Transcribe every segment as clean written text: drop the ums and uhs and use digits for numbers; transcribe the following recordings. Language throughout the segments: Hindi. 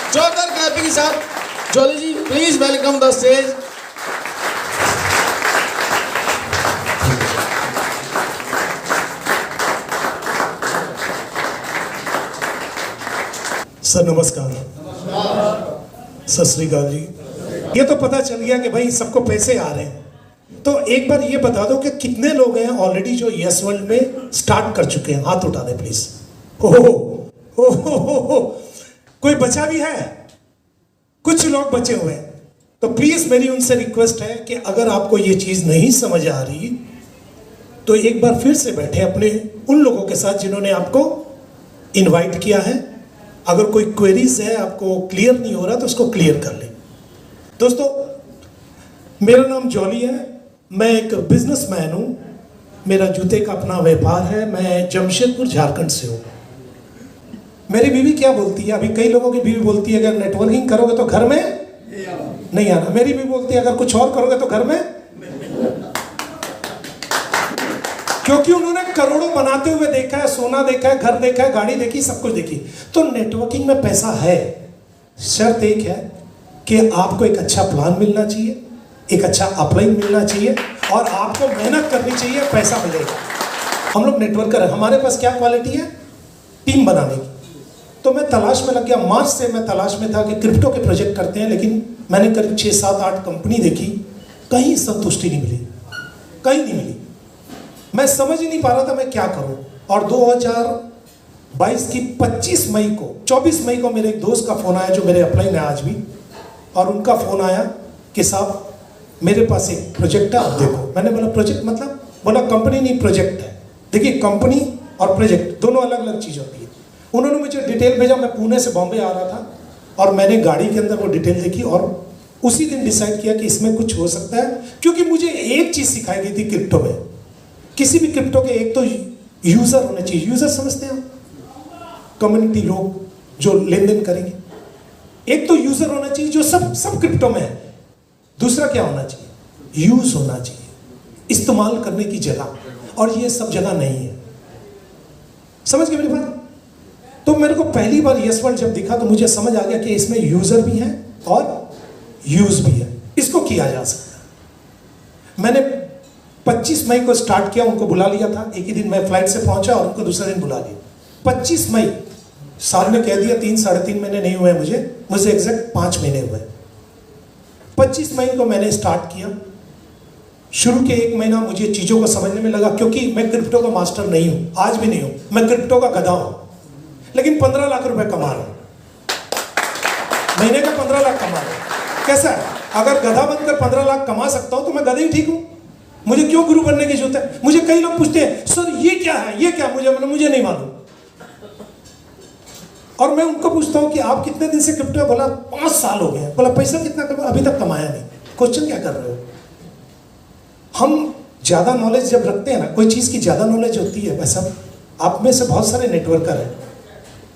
जोरदार क्लैपिंग के साथ Jolly ji please welcome the stage. Sir नमस्कार। सत श्री अकाल जी। ये तो पता चल गया कि भाई सबको पैसे आ रहे हैं, तो एक बार ये बता दो कि कितने लोग हैं ऑलरेडी जो यस वर्ल्ड में स्टार्ट कर चुके हैं? हाथ उठा दें प्लीज। हो कोई बचा भी है? कुछ लोग बचे हुए हैं। तो प्लीज मेरी उनसे रिक्वेस्ट है कि अगर आपको ये चीज नहीं समझ आ रही तो एक बार फिर से बैठे अपने उन लोगों के साथ जिन्होंने आपको इनवाइट किया है। अगर कोई क्वेरीज है, आपको क्लियर नहीं हो रहा, तो उसको क्लियर कर लें। दोस्तों, मेरा नाम जॉली है, मैं एक बिजनेसमैन हूं, मेरा जूते का अपना व्यापार है, मैं जमशेदपुर झारखंड से हूं। मेरी बीवी क्या बोलती है? अभी कई लोगों की बीवी बोलती है अगर नेटवर्किंग करोगे तो घर में नहीं आना। मेरी बीवी बोलती है अगर कुछ और करोगे तो घर में, क्योंकि उन्होंने करोड़ों बनाते हुए देखा है, सोना देखा है, घर देखा है, गाड़ी देखी, सब कुछ देखी। तो नेटवर्किंग में पैसा है, शर्त एक है कि आपको एक अच्छा प्लान मिलना चाहिए, एक अच्छा अपलाइन मिलना चाहिए और आपको मेहनत करनी चाहिए, पैसा मिलेगा। हम लोग नेटवर्कर हैं, हमारे पास क्या क्वालिटी है? टीम बनाने की। तो मैं तलाश में लग गया, मार्च से मैं तलाश में था कि क्रिप्टो के प्रोजेक्ट करते हैं, लेकिन मैंने करीब 6, 7, 8 कंपनी देखी, कहीं संतुष्टि नहीं मिली, कहीं नहीं मिली। मैं समझ ही नहीं पा रहा था मैं क्या करूं। और 2022 की 25 मई को 24 मई को मेरे एक दोस्त का फोन आया जो मेरे अपलाइन है आज भी, और उनका फोन आया कि साहब मेरे पास एक प्रोजेक्ट है, आप देखो। मैंने बोला प्रोजेक्ट मतलब? बोला कंपनी नहीं प्रोजेक्ट है। देखिए, कंपनी और प्रोजेक्ट दोनों अलग अलग चीज होती है। उन्होंने मुझे डिटेल भेजा, मैं पुणे से बॉम्बे आ रहा था और मैंने गाड़ी के अंदर वो डिटेल देखी और उसी दिन डिसाइड किया कि इसमें कुछ हो सकता है। क्योंकि मुझे एक चीज सिखाई गई थी क्रिप्टो में, किसी भी क्रिप्टो के एक तो यूजर होने चाहिए। यूजर समझते हैं? कम्युनिटी, लोग जो लेन देन करेंगे। एक तो यूजर होना चाहिए जो सब क्रिप्टो में है। दूसरा क्या होना चाहिए? यूज होना चाहिए, इस्तेमाल करने की जगह, और ये सब जगह नहीं है। समझ गए मेरी बात? तो मेरे को पहली बार यस वर्ल्ड जब दिखा तो मुझे समझ आ गया कि इसमें यूजर भी है और यूज भी है, इसको किया जा सकता है। मैंने 25 मई को स्टार्ट किया, उनको बुला लिया था। एक ही दिन मैं फ्लाइट से पहुंचा और उनको दूसरे दिन बुला लिया। 25 मई, साल में कह दिया 3, 3.5 महीने नहीं हुए मुझे एग्जैक्ट 5 महीने हुए। 25 मई को मैंने स्टार्ट किया। शुरू के 1 महीना मुझे चीजों को समझने में लगा, क्योंकि मैं क्रिप्टो का मास्टर नहीं हूं, आज भी नहीं हूं। मैं क्रिप्टो का गधा हूं, लेकिन 15 लाख रुपए कमा रहा हूं महीने का। 15 लाख कमा रहा हूं। कैसा है? अगर गधा बनकर 15 लाख कमा सकता हूं तो मैं गधा ही ठीक हूं। मुझे क्यों गुरु बनने की जरूरत है? मुझे कई लोग पूछते हैं सर ये क्या है, ये क्या? मुझे नहीं मालूम। और मैं उनको पूछता हूं कि आप कितने दिन से क्रिप्टो? बोला 5 साल हो गए। बोला पैसा कितना कमा? अभी तक कमाया नहीं। क्वेश्चन क्या कर रहे हो? हम ज्यादा नॉलेज जब रखते हैं ना, कोई चीज की ज्यादा नॉलेज होती है, वैसा आप में से बहुत सारे नेटवर्कर हैं,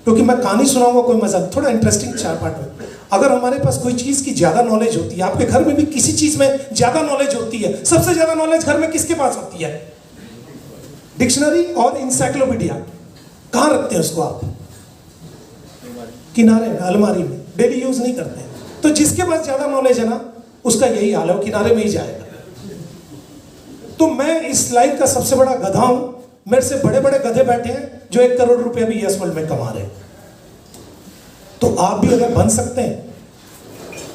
क्योंकि मैं कहानी सुनाऊंगा कोई मजा, थोड़ा इंटरेस्टिंग 4 पार्ट में। अगर हमारे पास कोई चीज की ज्यादा नॉलेज होती है, आपके घर में भी किसी चीज में ज्यादा नॉलेज होती है, सबसे ज्यादा नॉलेज घर में किसके पास होती है? डिक्शनरी और इंसाइक्लोपीडिया। कहां रखते हैं उसको आप? किनारे में, अलमारी में, डेली यूज नहीं करते हैं। तो जिसके पास ज्यादा नॉलेज है ना, उसका यही हाल है, वो किनारे में ही जाएगा। तो मैं इस लाइन का सबसे बड़ा गधा हूं। मेरे से बड़े बड़े गधे बैठे हैं जो 1 करोड़ रुपया भी यस वर्ल्ड में कमा रहे हैं। तो आप भी अगर बन सकते हैं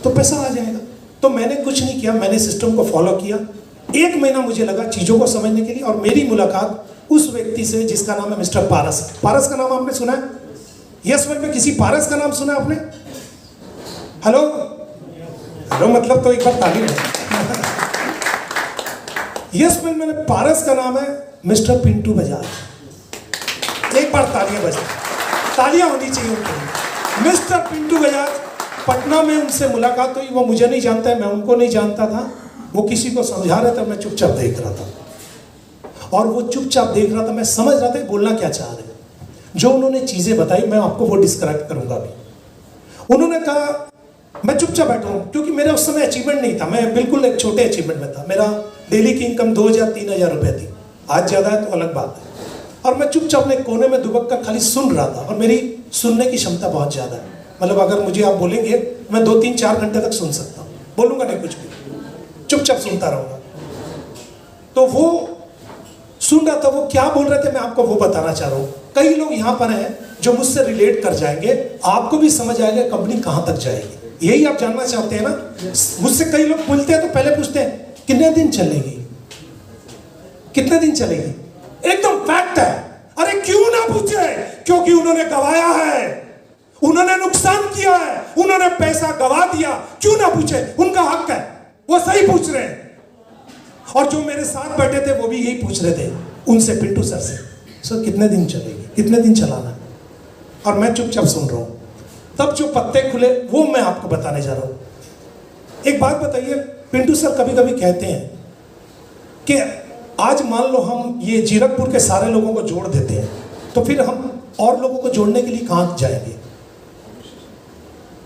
तो पैसा आ जाएगा। तो मैंने कुछ नहीं किया, मैंने सिस्टम को फॉलो किया। 1 महीना मुझे लगा चीजों को समझने के लिए, और मेरी मुलाकात उस व्यक्ति से जिसका नाम है मिस्टर पारस। पारस का नाम आपने सुना है? यस वर्ल्ड में किसी पारस का नाम सुना आपने? हेलो हेलो, मतलब तो एक बार ताली में। यस वर्ल्ड में पारस का नाम है मिस्टर पिंटू बजाज। एक बार तालियां बजा, तालियां होनी चाहिए उनके लिए। मिस्टर पिंटू बजाज, पटना में उनसे मुलाकात हुई। वो मुझे नहीं जानता है, मैं उनको नहीं जानता था। वो किसी को समझा रहे थे, मैं चुपचाप देख रहा था, और वो चुपचाप देख रहा था। मैं समझ रहा था बोलना क्या चाह रहे हैं। जो उन्होंने चीजें बताई मैं आपको वो डिस्क्राइब करूंगा अभी। उन्होंने कहा, मैं चुपचाप बैठा हूं क्योंकि मेरा उस समय अचीवमेंट नहीं था, मैं बिल्कुल एक छोटे अचीवमेंट में था। मेरा डेली की इनकम 2000-3000 रुपए थी, आज ज्यादा है तो अलग बात है। और मैं चुपचाप अपने कोने में दुबक कर खाली सुन रहा था, और मेरी सुनने की क्षमता बहुत ज्यादा है। मतलब अगर मुझे आप बोलेंगे मैं 2-3-4 घंटे तक सुन सकता हूँ, बोलूंगा नहीं कुछ भी, चुपचाप सुनता रहूंगा। तो वो सुन रहा था, वो क्या बोल रहे थे मैं आपको वो बताना चाह रहा हूँ। कई लोग यहाँ पर हैं जो मुझसे रिलेट कर जाएंगे, आपको भी समझ आएगा कंपनी कहाँ तक जाएगी। यही आप जानना चाहते हैं ना। मुझसे कई लोग बोलते हैं तो पहले पूछते हैं कितने दिन चलेगी, कितने दिन चलेगी, एकदम फैक्ट है। अरे क्यों ना पूछे, क्योंकि उन्होंने गवाया है, उन्होंने नुकसान किया है, उन्होंने पैसा गवा दिया। क्यों ना पूछे, उनका हक है, वो सही पूछ रहे हैं। और जो मेरे साथ बैठे थे वो भी यही पूछ रहे थे उनसे, पिंटू सर से, सर कितने दिन चलेगी, कितने दिन चलाना है। और मैं चुपचाप सुन रहा हूं। तब जो पत्ते खुले वो मैं आपको बताने जा रहा हूं। एक बात बताइए, पिंटू सर कभी कभी कहते हैं कि आज मान लो हम ये जीरकपुर के सारे लोगों को जोड़ देते हैं, तो फिर हम और लोगों को जोड़ने के लिए कहां जाएंगे?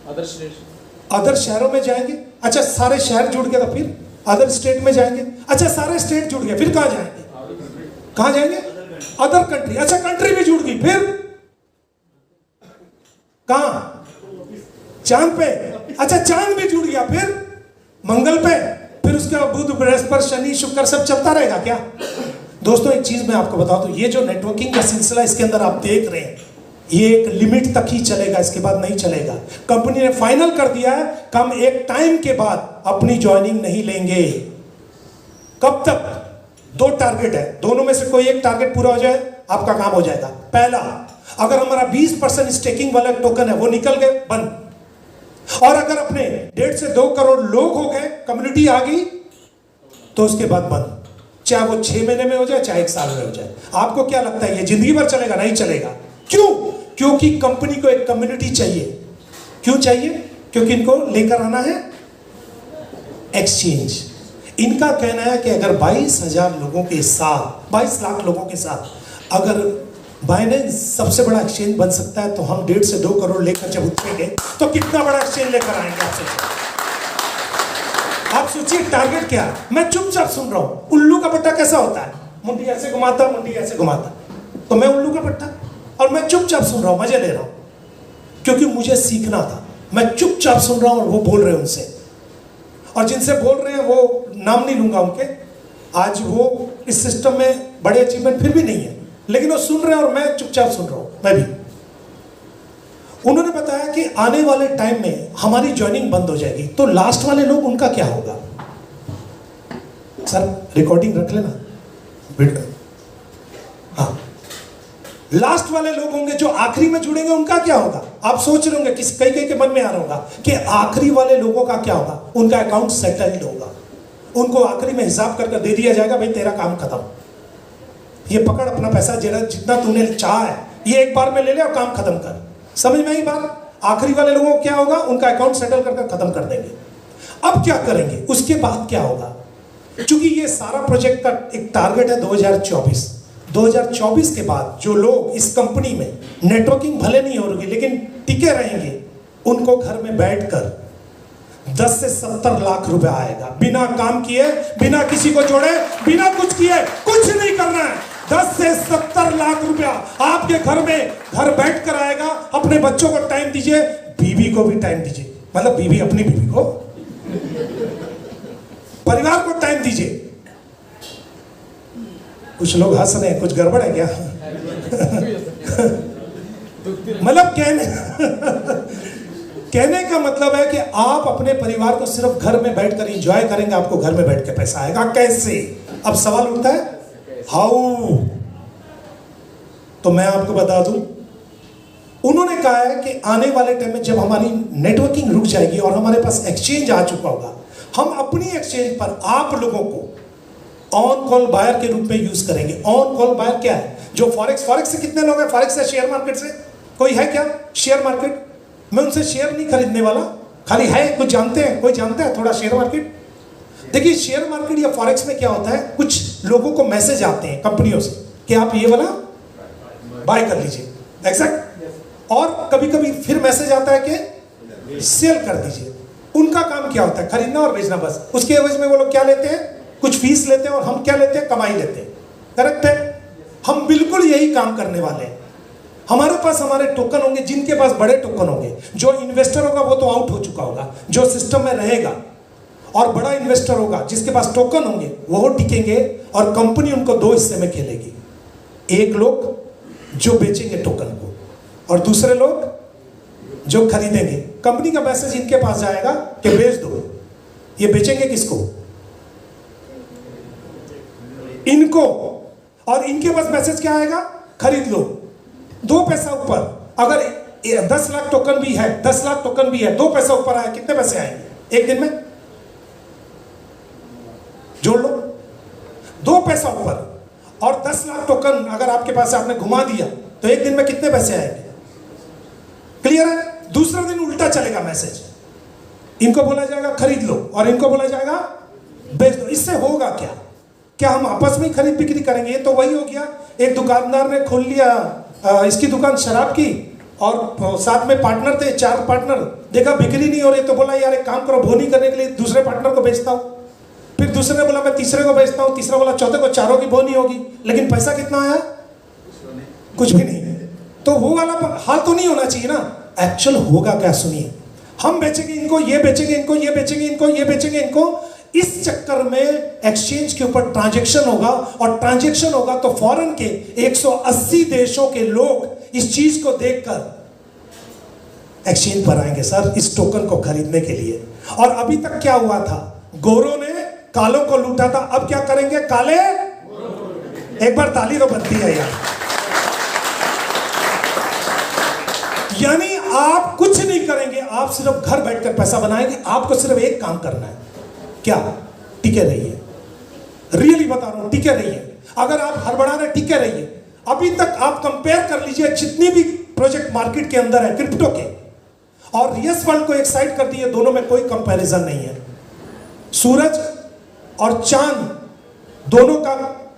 अदर शहरों में जाएंगे। अच्छा, सारे शहर जुड़ गए तो फिर अदर स्टेट में जाएंगे। अच्छा, सारे स्टेट जुड़ गए, फिर कहां जाएंगे? कहां जाएंगे? Other country. अच्छा, कंट्री भी जुड़ गई, फिर कहां? चांद पे। अच्छा, चांद भी जुड़ गया, फिर मंगल पे, फिर उसके बाद बुध, बृहस्पति, शनि, शुक्र सब चलता रहेगा क्या? दोस्तों एक चीज मैं आपको बताऊं, तो ये जो नेटवर्किंग का सिलसिला इसके अंदर आप देख रहे हैं, ये एक लिमिट तक ही चलेगा, इसके बाद नहीं चलेगा। कंपनी ने फाइनल कर दिया है कि हम एक टाइम के बाद अपनी ज्वाइनिंग नहीं लेंगे। कब तक? 2 टारगेट है, दोनों में से कोई एक टारगेट पूरा हो जाए आपका काम हो जाएगा। पहला, अगर हमारा 20% स्टेकिंग वाला टोकन है वो निकल गए, बंद। और अगर अपने 1.5 से 2 करोड़ लोग हो गए, कम्युनिटी आ गई, तो उसके बाद बंद। चाहे वो 6 महीने में हो जाए, चाहे 1 साल में हो जाए। आपको क्या लगता है ये जिंदगी भर चलेगा? नहीं चलेगा। क्यों? क्योंकि कंपनी को एक कम्युनिटी चाहिए। क्यों चाहिए? क्योंकि इनको लेकर आना है एक्सचेंज। इनका कहना है कि अगर 22,000 लोगों के साथ, 22 लाख लोगों के साथ अगर बाइनेंस सबसे बड़ा एक्सचेंज बन सकता है, तो हम 1.5 से 2 करोड़ लेकर जब उठेंगे तो कितना बड़ा एक्सचेंज लेकर आएंगे आप सोचिए टारगेट क्या है। मैं चुपचाप सुन रहा हूं। उल्लू का पट्टा कैसा होता है? मुंडी ऐसे घुमाता, मुंडी ऐसे घुमाता, तो मैं उल्लू का पट्टा, और मैं चुपचाप सुन रहा हूं, मजे ले रहा हूं, क्योंकि मुझे सीखना था। मैं चुपचाप सुन रहा हूं और वो बोल रहे हैं उनसे, और जिनसे बोल रहे हैं वो नाम नहीं लूंगा उनके, आज वो इस सिस्टम में बड़े अचीवमेंट फिर भी नहीं है, लेकिन वो सुन रहे हैं और मैं चुपचाप सुन रहा हूं, मैं भी। उन्होंने बताया कि आने वाले टाइम में हमारी ज्वाइनिंग बंद हो जाएगी, तो लास्ट वाले लोग उनका क्या होगा? सर रिकॉर्डिंग रख लेना, हाँ, लास्ट वाले लोग होंगे जो आखिरी में जुड़ेंगे, उनका क्या होगा? आप सोच रहे होंगे, किस कई के मन में आ रहा होगा कि आखिरी वाले लोगों का क्या होगा? उनका अकाउंट सेटल्ड होगा, उनको आखिरी में हिसाब कर दे दिया जाएगा, भाई तेरा काम खत्म, ये पकड़ अपना पैसा, जितना तूने चाहा है ये एक बार में ले ले और काम खत्म कर। समझ में आई बात? आखिरी वाले लोगों को क्या होगा? उनका अकाउंट सेटल कर खत्म कर देंगे। अब क्या करेंगे? उसके बाद क्या होगा? क्योंकि ये सारा प्रोजेक्ट का एक टारगेट है 2024 के बाद जो लोग इस कंपनी में नेटवर्किंग भले नहीं होगी लेकिन टिके रहेंगे, उनको घर में बैठकर 10 से 70 लाख रुपए आएगा, बिना काम किए, बिना किसी को जोड़े, बिना कुछ किए, कुछ नहीं करना है। 10 से 70 लाख रुपया आपके घर में घर बैठ कर आएगा। अपने बच्चों को टाइम दीजिए, बीवी को भी टाइम दीजिए, मतलब बीवी अपनी बीवी को, परिवार को टाइम दीजिए। कुछ लोग हंस रहे हैं, कुछ गड़बड़ है क्या? मतलब कहने का मतलब है कि आप अपने परिवार को सिर्फ घर में बैठकर एंजॉय करेंगे, आपको घर में बैठ के पैसा आएगा। कैसे? अब सवाल उठता है हाउ? तो मैं आपको बता दूं, उन्होंने कहा है कि आने वाले टाइम में जब हमारी नेटवर्किंग रुक जाएगी और हमारे पास एक्सचेंज आ चुका होगा, हम अपनी एक्सचेंज पर आप लोगों को ऑन कॉल बायर के रूप में यूज करेंगे। ऑन कॉल बायर क्या है? जो फॉरेक्स से कितने लोग हैं? फॉरेक्स से, शेयर मार्केट से कोई है क्या? शेयर मार्केट, मैं उनसे शेयर नहीं खरीदने वाला, खाली है, कुछ जानते हैं? कोई जानता है थोड़ा शेयर मार्केट? देखिए शेयर मार्केट या फॉरेक्स में क्या होता है, कुछ लोगों को मैसेज आते हैं कंपनियों से कि आप ये वाला बाय कर लीजिए, एग्जैक्ट, और कभी कभी फिर मैसेज आता है कि सेल कर दीजिए। उनका काम क्या होता है? खरीदना और बेचना बस। उसके एवज में वो लोग क्या लेते हैं? कुछ फीस लेते हैं, और हम क्या लेते हैं? कमाई लेते हैं। करेक्ट है? हम बिल्कुल यही काम करने वाले हैं। हमारे पास हमारे टोकन होंगे, जिनके पास बड़े टोकन होंगे। जो इन्वेस्टर होगा वो तो आउट हो चुका होगा, जो सिस्टम में रहेगा, और बड़ा इन्वेस्टर होगा जिसके पास टोकन होंगे वो टिकेंगे, और कंपनी उनको दो हिस्से में खेलेगी। एक लोग जो बेचेंगे टोकन को, और दूसरे लोग जो खरीदेंगे। कंपनी का मैसेज इनके पास जाएगा कि बेच दो। ये बेचेंगे किसको? इनको। और इनके पास मैसेज क्या आएगा? खरीद लो। 2 पैसा ऊपर। अगर 10 लाख टोकन भी है, 10 लाख टोकन भी है, 2 पैसा ऊपर आया, कितने पैसे आएंगे एक दिन में? जोड़ लो। 2 पैसा ऊपर और 10 लाख टोकन अगर आपके पास आपने घुमा दिया तो एक दिन में कितने पैसे आएंगे? क्लियर है? दूसरा दिन उल्टा चलेगा मैसेज। इनको बोला जाएगा खरीद लो और इनको बोला जाएगा बेच दो। इससे होगा क्या? क्या हम आपस में खरीद बिक्री करेंगे? ये तो वही हो गया, एक दुकानदार ने खोल लिया इसकी दुकान शराब की, और साथ में पार्टनर थे, 4 पार्टनर। देखा बिक्री नहीं हो रही तो बोला यार एक काम करो, बोनी करने के लिए दूसरे पार्टनर को बेचता हूं। फिर दूसरे ने बोला मैं तीसरे को बेचता हूं, तीसरा बोला चौथे को, चारों की बोनी होगी। लेकिन पैसा कितना आया? कुछ भी नहीं। तो वो वाला हाल तो नहीं होना चाहिए ना। एक्चुअल होगा क्या? सुनिए, हम बेचेंगे इनको, ये बेचेंगे इनको, ये बेचेंगे इनको, ये बेचेंगे इनको। इस चक्कर में एक्सचेंज के ऊपर ट्रांजैक्शन होगा, और ट्रांजैक्शन होगा तो फॉरेन के 180 देशों के लोग इस चीज को देखकर एक्सचेंज पर आएंगे सर, इस टोकन को खरीदने के लिए। और अभी तक क्या हुआ था? गोरों ने कालों को लूटा था, अब क्या करेंगे? काले एक बार ताली तो बनती है यार। यानी आप कुछ नहीं करेंगे, आप सिर्फ घर बैठकर पैसा बनाएंगे। आपको सिर्फ एक काम करना है, क्या? टिके रहिए। रियली बता रहा हूं, टिके रहिए। अगर आप हड़बड़ा रहे, टिके रहिए। अभी तक आप कंपेयर कर लीजिए जितनी भी प्रोजेक्ट मार्केट के अंदर है क्रिप्टो के, और यस वर्ल्ड को एक साइड कर दिए, दोनों में कोई कंपैरिजन नहीं है। सूरज और चांद दोनों का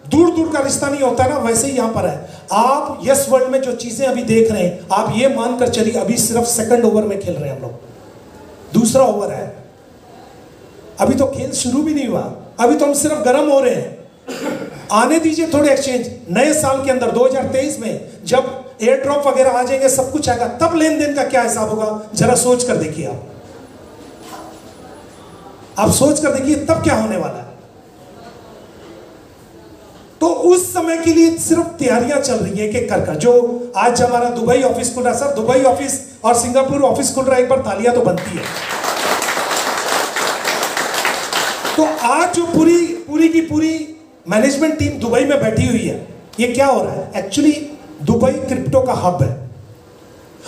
दूर दूर का रिश्ता नहीं होता ना, वैसे ही यहां पर है। आप यस वर्ल्ड में जो चीजें अभी देख रहे हैं, आप ये मानकर चलिए अभी सिर्फ सेकंड ओवर में खेल रहे हैं हम लोग, दूसरा ओवर है। अभी तो खेल शुरू भी नहीं हुआ, अभी तो हम सिर्फ गर्म हो रहे हैं। आने दीजिए थोड़े एक्सचेंज। नए साल के अंदर 2023 में जब एयर ड्रॉप वगैरह आ जाएंगे, सब कुछ आएगा, तब लेन देन का क्या हिसाब होगा जरा सोच कर देखिए। आप सोच कर देखिए तब क्या होने वाला है। तो उस समय के लिए सिर्फ तैयारियां चल रही है कि कर जो आज हमारा दुबई ऑफिस खुल रहा है सर, दुबई ऑफिस और सिंगापुर ऑफिस खुल रहा है, एक बार तालियां तो बनती है। तो आज जो पूरी की पूरी मैनेजमेंट टीम दुबई में बैठी हुई है, ये क्या हो रहा है? एक्चुअली दुबई क्रिप्टो का हब है,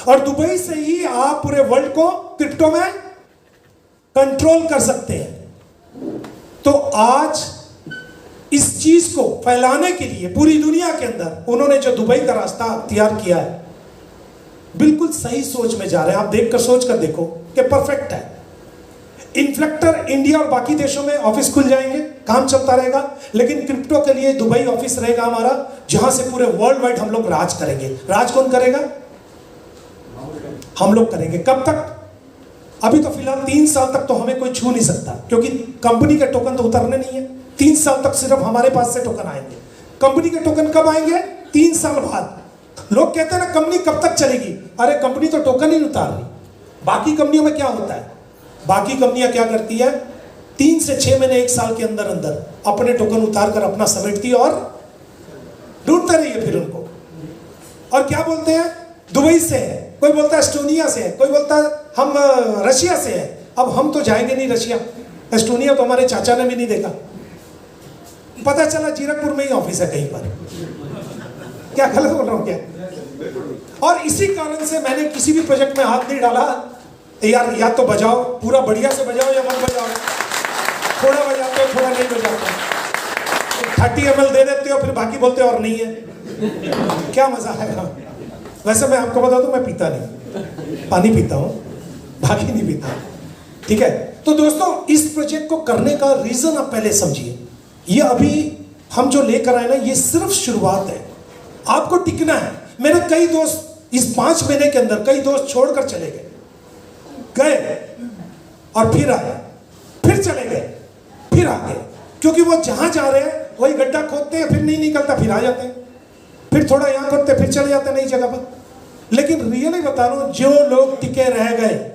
और दुबई से ही आप पूरे वर्ल्ड को क्रिप्टो में कंट्रोल कर सकते हैं। तो आज इस चीज को फैलाने के लिए पूरी दुनिया के अंदर उन्होंने जो दुबई का रास्ता अख्तियार किया है, बिल्कुल सही सोच में जा रहे हैं। आप देखकर सोच कर देखो कि परफेक्ट है। इन्फ्लेक्टर इंडिया और बाकी देशों में ऑफिस खुल जाएंगे, काम चलता रहेगा, लेकिन क्रिप्टो के लिए दुबई ऑफिस रहेगा हमारा, जहां से पूरे वर्ल्ड वाइड हम लोग राज करेंगे। राज कौन करेगा? हम लोग करेंगे। कब तक? अभी तो फिलहाल 3 साल तक तो हमें कोई छू नहीं सकता, क्योंकि कंपनी के टोकन तो उतरने नहीं है। 3 साल तक सिर्फ हमारे पास से टोकन आएंगे। कंपनी के टोकन कब आएंगे? 3 साल बाद। लोग कहते हैं ना कंपनी कब तक चलेगी? अरे कंपनी तो टोकन ही नहीं उतार रही। बाकी कंपनियों में क्या होता है? बाकी कंपनियां क्या करती है? 3 से 6 महीने 1 साल के अंदर अंदर अपने टोकन उतार कर अपना समेटती है और ढूंढते रहिए फिर उनको। और क्या बोलते हैं? दुबई से है, कोई बोलता है एस्टोनिया से है, कोई बोलता है हम रशिया से है। अब हम तो जाएंगे नहीं रशिया, एस्टोनिया तो हमारे चाचा ने भी नहीं देखा। पता चला जीरकपुर में ही ऑफिस है कहीं पर। क्या गलत बोल रहा हूं क्या? और इसी कारण से मैंने किसी भी प्रोजेक्ट में हाथ नहीं डाला। यार या तो बजाओ, पूरा बढ़िया से बजाओ, या मत बजाओ। थोड़ा बजाते हो, थोड़ा नहीं बजाते। 30 ml दे देते हो, फिर बाकी बोलते हो और नहीं है। क्या मजा है? वैसे मैं आपको बता दूं, मैं पीता नहीं, पानी पीता हूं, बाकी नहीं पीता। ठीक है? तो दोस्तों, इस प्रोजेक्ट को करने का रीजन आप पहले समझिए। ये अभी हम जो लेकर आए ना, ये सिर्फ शुरुआत है। आपको टिकना है। मेरे कई दोस्त इस 5 महीने के अंदर, कई दोस्त छोड़कर चले गए और फिर आए, फिर चले गए, फिर आ गए, क्योंकि वो जहां जा रहे हैं वही गड्ढा खोदते हैं, फिर नहीं निकलता, फिर आ जाते हैं, फिर थोड़ा यहां करते, फिर चले जाते हैं नई जगह पर। लेकिन रियली बता रहा हूं, जो लोग टिके रह गए,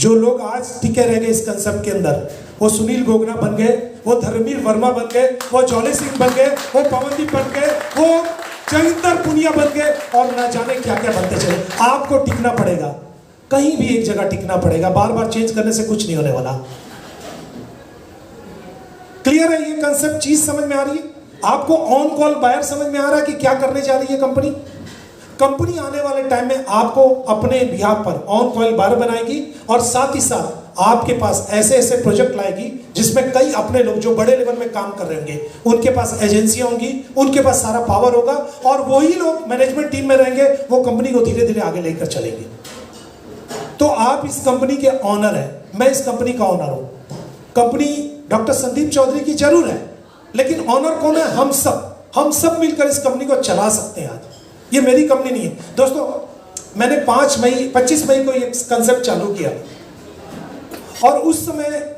जो लोग आज टिके रह गए इस कंसेप्ट के अंदर, वो सुनील गोगना बन गए, वो धर्मवीर वर्मा बन गए, वो जॉली सिंह बन गए, वो पवनदीप बन गए, वो जगिंदर पुनिया बन गए, और ना जाने क्या क्या बनते चले। आपको टिकना पड़ेगा, कहीं भी एक जगह टिकना पड़ेगा, बार बार चेंज करने से कुछ नहीं होने वाला। क्लियर है ये कंसेप्ट, चीज समझ में आ रही है आपको? ऑन कॉल बायर समझ में आ रहा है कि क्या करने जा रही है कंपनी? कंपनी आने वाले टाइम में आपको अपने बिहाफ पर ऑन कॉल बायर बनाएगी, और साथ ही साथ आपके पास ऐसे ऐसे प्रोजेक्ट लाएगी जिसमें कई अपने लोग जो बड़े लेवल में काम कर रहे होंगे, उनके पास एजेंसियां होंगी, उनके पास सारा पावर होगा, और वही लोग मैनेजमेंट टीम में रहेंगे, वो कंपनी को धीरे धीरे आगे लेकर चलेंगे। तो आप इस कंपनी के ऑनर हैं, मैं इस कंपनी का ऑनर हूं। कंपनी डॉक्टर संदीप चौधरी की जरूर है, लेकिन ऑनर कौन है? हम सब मिलकर इस कंपनी को चला सकते हैं। आज ये मेरी कंपनी नहीं है दोस्तों। मैंने 25 मई को ये कंसेप्ट चालू किया, और उस समय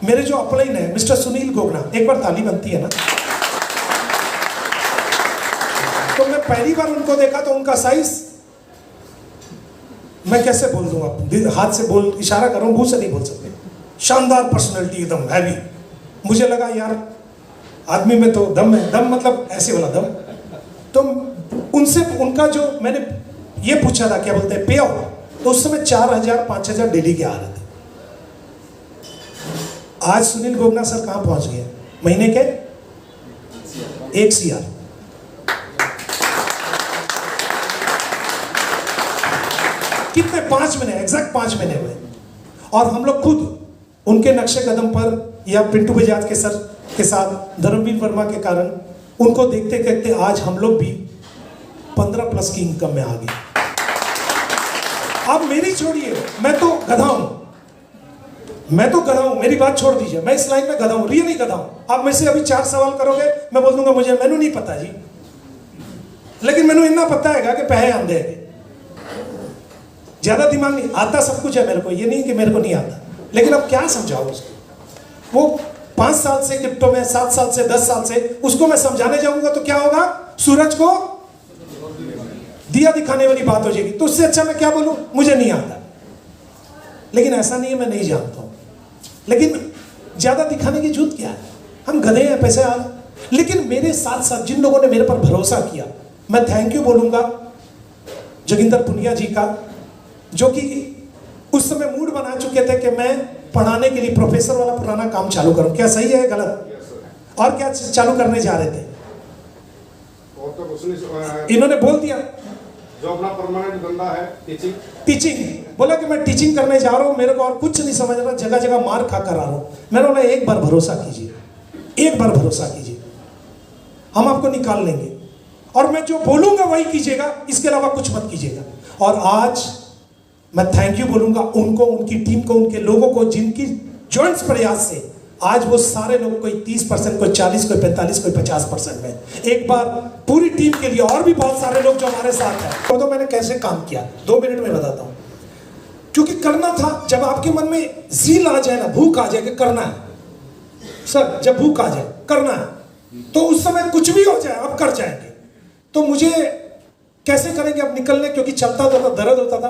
मेरे जो अपलाइन है मिस्टर सुनील गोगना, एक बार ताली बनती है ना, तो मैं पहली बार उनको देखा तो उनका साइज, मैं कैसे बोल दूंगा, हाथ से बोल इशारा कर रहा हूं, मुंह से नहीं बोल सकते, शानदार पर्सनैलिटी, एकदम हैवी। मुझे लगा यार आदमी में तो दम है, दम मतलब ऐसे वाला दम। तो उनसे उनका जो मैंने ये पूछा था क्या बोलते हैं पे आउट, तो उस समय 4,000-5,000 डेली के आ रहे थे। आज सुनील गोगना सर कहां पहुंच गए? महीने के 1 CR। कितने? 5 महीने, एग्जैक्ट 5 महीने हुए। और हम लोग खुद उनके नक्शे कदम पर, या पिंटू बजाज के सर के साथ, धर्मवीर वर्मा के कारण, उनको देखते देखते आज हम लोग भी 15+ की इनकम में आ गए। अब मेरी छोड़िए, मैं तो गधा हूं, मेरी बात छोड़ दीजिए, मैं इस लाइन में गधा हूं, रियली गधा हूं। आप मेरे से अभी 4 सवाल करोगे, मैं बोल दूंगा मैनू नहीं पता जी, लेकिन मैनू इतना पता है कि पैसे आंदे हैं, ज्यादा दिमाग नहीं आता, सब कुछ है मेरे को, ये नहीं कि मेरे को नहीं आता, लेकिन अब क्या समझाऊं उसको? वो 5 साल से क्रिप्टो में, 7 साल से, 10 साल से, उसको मैं समझाने जाऊंगा तो क्या होगा? सूरज को दिया दिखाने वाली बात हो जाएगी। तो उससे अच्छा मैं क्या बोलूं, मुझे नहीं आता। लेकिन ऐसा नहीं है मैं नहीं जानता हूं, लेकिन ज्यादा दिखाने की जरूरत क्या है? हम गधे हैं, पैसे आ रहे। लेकिन मेरे साथ साथ जिन लोगों ने मेरे पर भरोसा किया, मैं थैंक यू बोलूंगा जोगिंदर पुनिया जी का, जो कि उस समय मूड बना चुके थे कि मैं पढ़ाने के लिए प्रोफेसर वाला पुराना काम चालू करूं। क्या सही है गलत? और क्या चालू करने जा रहे थे? इन्होंने बोल दिया जो अपना परमानेंट धंधा है टीचिंग, बोला कि मैं टीचिंग करने जा रहा हूं, मेरे को और कुछ नहीं समझ रहा, जगह जगह मार खा कर आ रहा हूं। मैंने बोला एक बार भरोसा कीजिए, एक बार भरोसा कीजिए, हम आपको निकाल लेंगे, और मैं जो बोलूंगा वही कीजिएगा, इसके अलावा कुछ मत कीजिएगा। और आज मैं थैंक यू बोलूंगा उनको, उनकी टीम को, उनके लोगों को, जिनकी जॉइंट्स प्रयास से आज वो सारे लोग, कोई 30%, कोई 40%, कोई 45%, कोई 50% में। एक बार पूरी टीम के लिए, और भी बहुत सारे लोग जो हमारे साथ हैं। तो मैंने कैसे काम किया 2 मिनट में बताता हूं, क्योंकि करना था। जब आपके मन में ज़ील आ जाए ना, भूख आ जाए कि करना है सर, जब भूख आ जाए करना है, तो उस समय कुछ भी हो जाए आप कर जाएंगे। तो मुझे कैसे करेंगे अब निकलने, क्योंकि चलता था, दर्द होता था।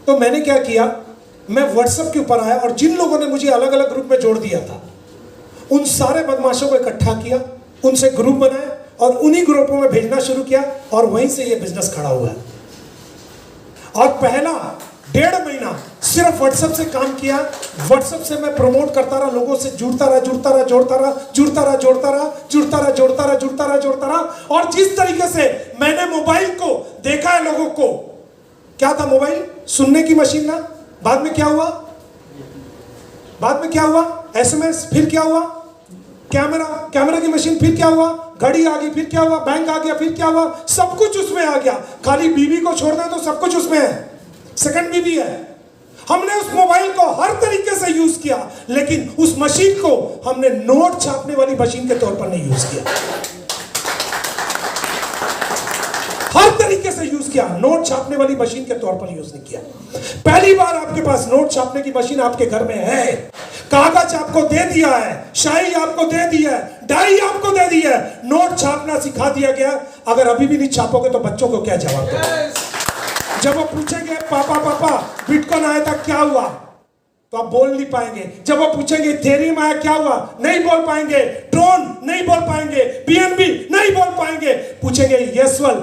तो मैंने क्या किया, मैं व्हाट्सएप के ऊपर आया, और जिन लोगों ने मुझे अलग अलग ग्रुप में जोड़ दिया था, उन सारे बदमाशों को इकट्ठा किया, उनसे ग्रुप बनाए, और उन्हीं ग्रुपों में भेजना शुरू किया, और वहीं से ये बिजनेस खड़ा हुआ है। और पहला 1.5 महीना सिर्फ व्हाट्सएप से काम किया। व्हाट्सएप से मैं प्रमोट करता रहा, लोगों से जुड़ता रहा, और जिस तरीके से मैंने मोबाइल को देखा है, लोगों को क्या था मोबाइल, सुनने की मशीन ना, बाद में क्या हुआ, SMS, फिर क्या हुआ, कैमरा की मशीन, फिर क्या हुआ, घड़ी आ गई, फिर क्या हुआ, बैंक आ गया, फिर क्या हुआ, सब कुछ उसमें आ गया। खाली बीवी को छोड़ दें तो सब कुछ उसमें है, सेकंड बीवी है। हमने उस मोबाइल को हर तरीके से यूज किया, लेकिन उस मशीन को हमने नोट छापने वाली मशीन के तौर पर नहीं यूज किया। हर तरीके से यूज किया, नोट छापने वाली मशीन के तौर पर यूज नहीं किया। पहली बार आपके पास नोट छापने की मशीन आपके घर में है, कागज आपको दे दिया है, शाही आपको दे दी है, डायरी आपको दे दी है, नोट छापना सिखा दिया गया। अगर अभी भी नहीं छापोगे तो बच्चों को क्या जवाब दोगे? जब वो पूछेंगे पापा पापा बिटकॉइन आया था क्या हुआ, तो आप बोल नहीं पाएंगे। जब वो पूछेंगे इथेरियम आया क्या हुआ, नहीं बोल पाएंगे। ट्रोन नहीं बोल पाएंगे, बीएनबी नहीं बोल पाएंगे। पूछेंगे यशवल,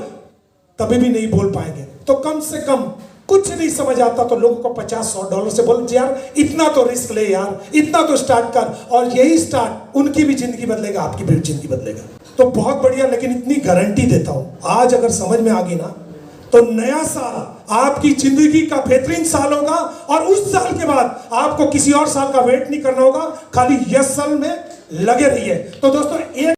तभी भी नहीं बोल पाएंगे। तो कम से कम कुछ नहीं समझ आता तो लोगों को $50-100 से बोल यार इतना तो रिस्क ले यार, इतना तो स्टार्ट कर, और यही स्टार्ट उनकी भी जिंदगी बदलेगा, आपकी भी जिंदगी बदलेगा। तो बहुत बढ़िया, लेकिन इतनी गारंटी देता हूं, आज अगर समझ में आ गई ना तो नया साल आपकी जिंदगी का बेहतरीन साल होगा, और उस साल के बाद आपको किसी और साल का वेट नहीं करना होगा, खाली यस साल में लगे रहिए। तो दोस्तों एक